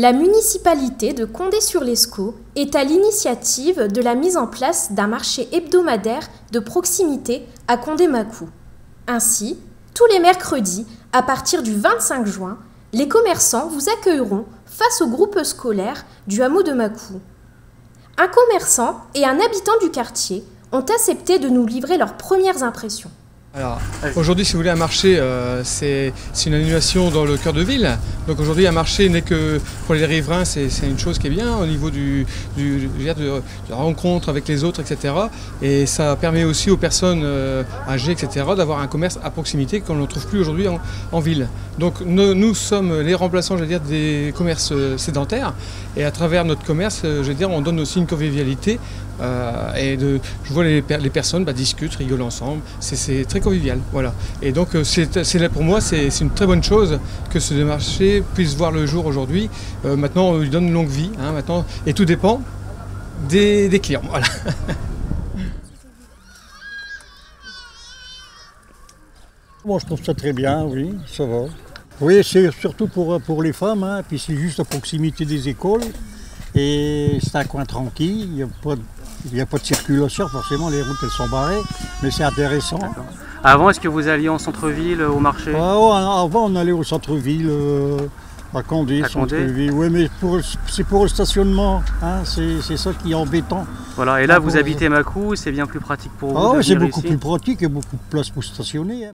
La municipalité de Condé-sur-Lescaut est à l'initiative de la mise en place d'un marché hebdomadaire de proximité à Condé-Macou. Ainsi, tous les mercredis, à partir du 25 juin, les commerçants vous accueilleront face au groupe scolaire du hameau de Macou. Un commerçant et un habitant du quartier ont accepté de nous livrer leurs premières impressions. Alors, aujourd'hui, si vous voulez, un marché, c'est une animation dans le cœur de ville. Donc aujourd'hui, un marché n'est que pour les riverains, c'est une chose qui est bien au niveau de la rencontre avec les autres, etc. Et ça permet aussi aux personnes âgées, etc., d'avoir un commerce à proximité qu'on ne trouve plus aujourd'hui en ville. Donc nous sommes les remplaçants, je veux dire, des commerces sédentaires. Et à travers notre commerce, je veux dire, on donne aussi une convivialité. Je vois les personnes discutent, rigolent ensemble, c'est très convivial, voilà. Et donc pour moi c'est une très bonne chose que ce marché puisse voir le jour aujourd'hui. Maintenant on lui donne une longue vie, maintenant, et tout dépend des clients, voilà. Bon, je trouve ça très bien, oui, ça va. Oui, c'est surtout pour les femmes, puis c'est juste à proximité des écoles. Et c'est un coin tranquille, il n'y a pas de circulation, forcément les routes elles sont barrées, mais c'est intéressant. Avant, est-ce que vous alliez en centre-ville, au marché? Avant on allait au centre-ville, à Condé, centre-ville. Oui, mais c'est pour le stationnement, c'est ça qui est embêtant. Voilà, et là vous habitez Macou, c'est bien plus pratique pour vous de c'est venir beaucoup ici. plus pratique et beaucoup de place pour stationner.